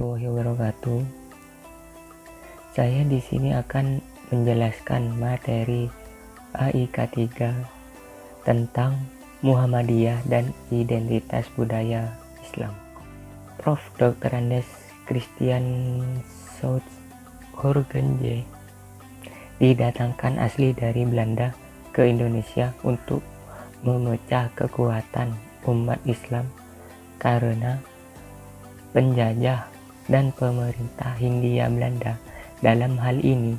warahmatullahi wabarakatuh. Saya di sini akan menjelaskan materi AIK 3 tentang Muhammadiyah dan identitas budaya Islam. Prof. Dr. Andes Christian Southoorgenje didatangkan asli dari Belanda ke Indonesia untuk memecah kekuatan umat Islam karena penjajah dan pemerintah Hindia Belanda. Dalam hal ini,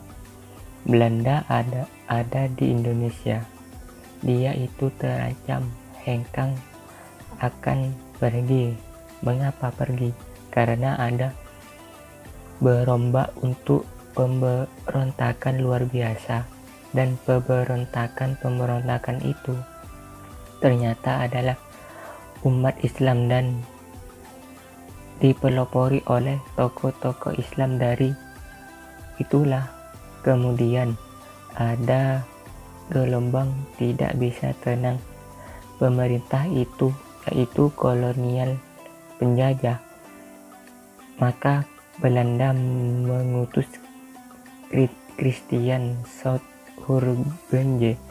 Belanda ada di Indonesia. Dia itu terancam hengkang akan pergi. Mengapa pergi? Karena ada berombak untuk pemberontakan luar biasa, dan pemberontakan itu ternyata adalah umat Islam dan dipelopori oleh tokoh-tokoh Islam. Dari itulah kemudian ada gelombang tidak bisa tenang pemerintah itu, yaitu kolonial penjajah. Maka Belanda mengutus Christian Southoorgenje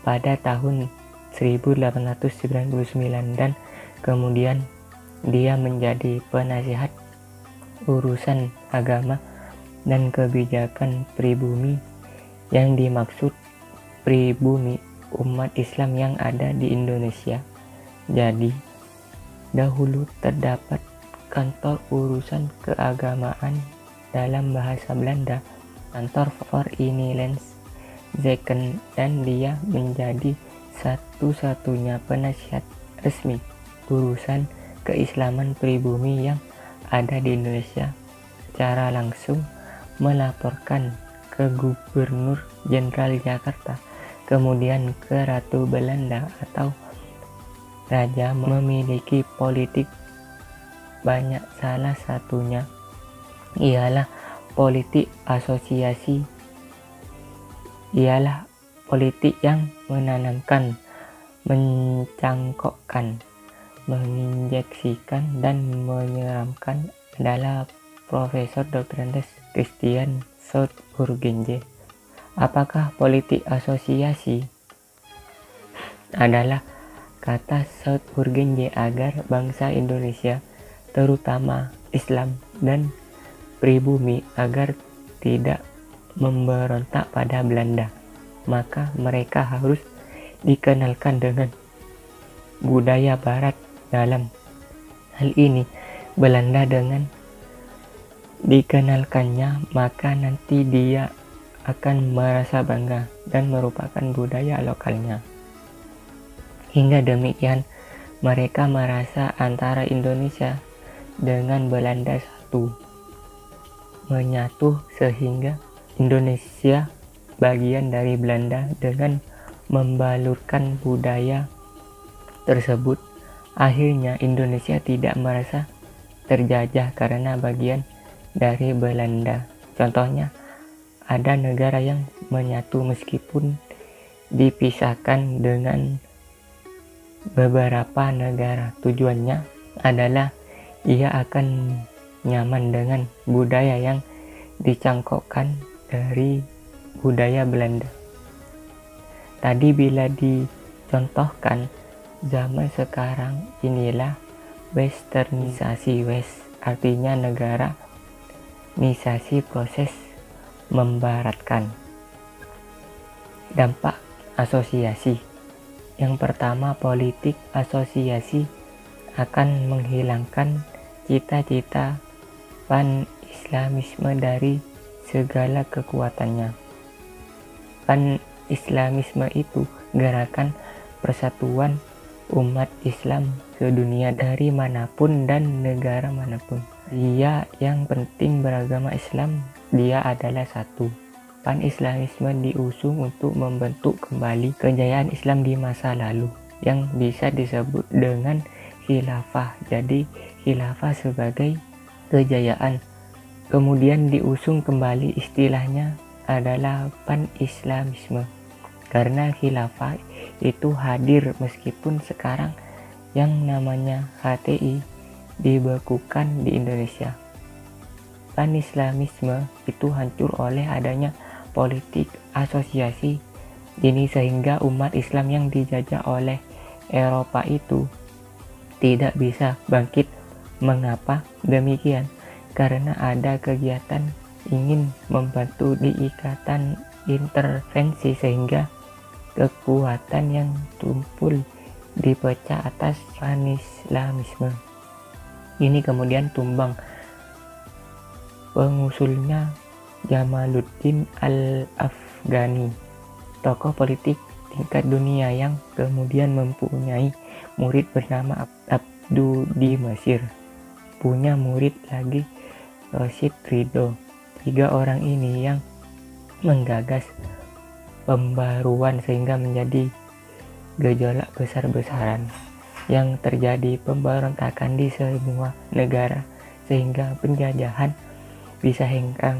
pada tahun 1899 dan kemudian dia menjadi penasihat urusan agama dan kebijakan pribumi. Yang dimaksud pribumi umat Islam yang ada di Indonesia. Jadi dahulu terdapat kantor urusan keagamaan dalam bahasa Belanda, kantor Verenigings Zaken, dan dia menjadi satu-satunya penasihat resmi urusan keislaman pribumi yang ada di Indonesia. Secara langsung melaporkan ke Gubernur Jenderal Jakarta, kemudian ke Ratu Belanda atau Raja. Memiliki politik banyak, salah satunya ialah politik asosiasi. Ialah politik yang menanamkan, mencangkokkan, menginjeksikan, dan menyeramkan adalah Profesor Dr. Andes Christian Southoorgenje. Apakah politik asosiasi? Adalah kata Southoorgenje agar bangsa Indonesia, terutama Islam dan pribumi, agar tidak memberontak pada Belanda, maka mereka harus dikenalkan dengan budaya Barat. Dalam hal ini, Belanda dengan dikenalkannya, maka nanti dia akan merasa bangga dan merupakan budaya lokalnya. Hingga demikian, mereka merasa antara Indonesia dengan Belanda menyatu, sehingga Indonesia bagian dari Belanda. Dengan membalurkan budaya tersebut, akhirnya Indonesia tidak merasa terjajah karena bagian dari Belanda. Contohnya, ada negara yang menyatu meskipun dipisahkan dengan beberapa negara. Tujuannya adalah ia akan nyaman dengan budaya yang dicangkokkan dari budaya Belanda. Tadi bila dicontohkan, zaman sekarang inilah westernisasi. West artinya negara, nisasi proses membaratkan. Dampak asosiasi. Yang pertama, politik asosiasi akan menghilangkan cita-cita pan-islamisme dari segala kekuatannya. Pan-islamisme itu gerakan persatuan umat Islam sedunia dari manapun dan negara manapun. Dia yang penting beragama Islam, dia adalah satu. Pan-islamisme diusung untuk membentuk kembali kejayaan Islam di masa lalu yang bisa disebut dengan khilafah. Jadi khilafah sebagai kejayaan. Kemudian diusung kembali istilahnya adalah pan-islamisme, karena khilafah itu hadir meskipun sekarang yang namanya HTI dibekukan di Indonesia. Pan-Islamisme itu hancur oleh adanya politik asosiasi ini, sehingga umat Islam yang dijajah oleh Eropa itu tidak bisa bangkit. Mengapa demikian? Karena ada kegiatan ingin membantu di ikatan intervensi, sehingga kekuatan yang tumpul dipecah atas Pan-Islamisme ini kemudian tumbang. Pengusulnya Jamaluddin Al-Afghani, tokoh politik tingkat dunia yang kemudian mempunyai murid bernama Abdu di Mesir. Punya murid lagi Rashid Ridho. 3 orang ini yang menggagas pembaruan sehingga menjadi gejolak besar-besaran yang terjadi pemberontakan di semua negara sehingga penjajahan bisa hengkang.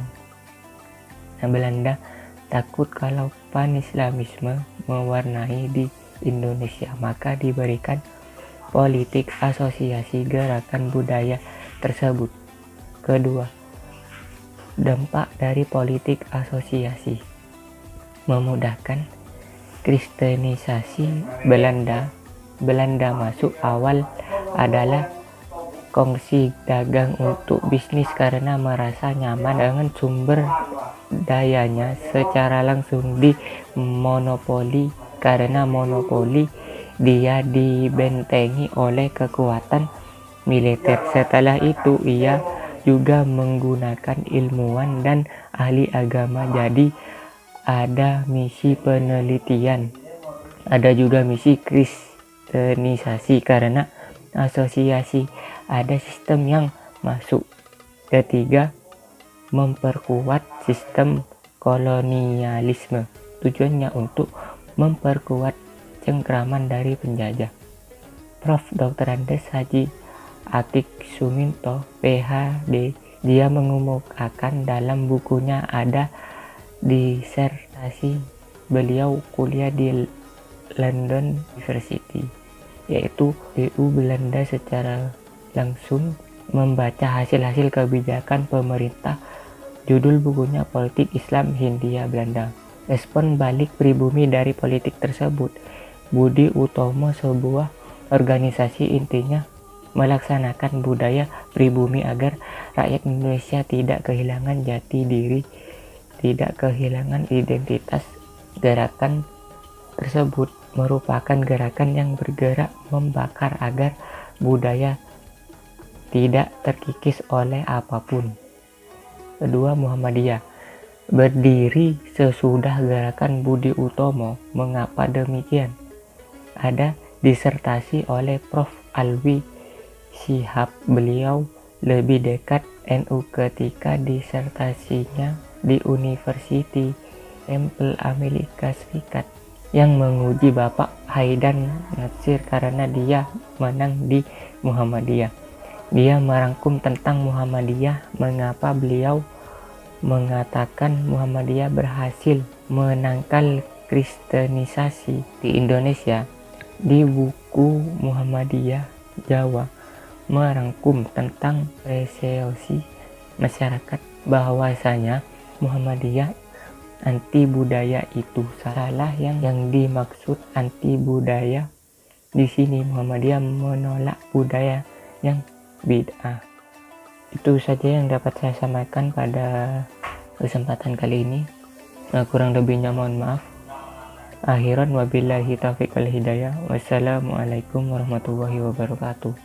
Belanda takut kalau Pan-Islamisme mewarnai di Indonesia, maka diberikan politik asosiasi gerakan budaya tersebut. Kedua, dampak dari politik asosiasi memudahkan kristenisasi Belanda. Belanda masuk awal adalah kongsi dagang untuk bisnis karena merasa nyaman dengan sumber dayanya secara langsung di monopoli. Karena monopoli, dia dibentengi oleh kekuatan militer. Setelah itu ia juga menggunakan ilmuwan dan ahli agama. Jadi ada misi penelitian, ada juga misi kristenisasi karena asosiasi, ada sistem yang masuk. Ketiga, memperkuat sistem kolonialisme. Tujuannya untuk memperkuat cengkraman dari penjajah. Prof. Dr. Andes Haji Atik Suminto, PhD, dia mengemukakan dalam bukunya ada disertasi beliau kuliah di London University, yaitu EU Belanda secara langsung membaca hasil-hasil kebijakan pemerintah. Judul bukunya Politik Islam Hindia Belanda. Respon balik pribumi dari politik tersebut. Budi Utomo, sebuah organisasi, intinya melaksanakan budaya pribumi agar rakyat Indonesia tidak kehilangan jati diri, tidak kehilangan identitas. Gerakan tersebut merupakan gerakan yang bergerak membakar agar budaya tidak terkikis oleh apapun. Kedua, Muhammadiyah berdiri sesudah gerakan Budi Utomo. Mengapa demikian? Ada disertasi oleh Prof. Alwi Shihab. Beliau lebih dekat NU ketika disertasinya di University Temple Amerika Serikat yang menguji Bapak Haidan Natsir karena dia menang di Muhammadiyah. Dia merangkum tentang Muhammadiyah, mengapa beliau mengatakan Muhammadiyah berhasil menangkal kristenisasi di Indonesia. Di buku Muhammadiyah Jawa merangkum tentang persepsi masyarakat bahwasanya Muhammadiyah anti budaya. Itu salah. Yang dimaksud anti budaya di sini, Muhammadiyah menolak budaya yang bid'ah. Itu saja yang dapat saya sampaikan pada kesempatan kali ini. Kurang lebihnya mohon maaf. Akhiran wabillahi taufiq wal hidayah. Wassalamualaikum warahmatullahi wabarakatuh.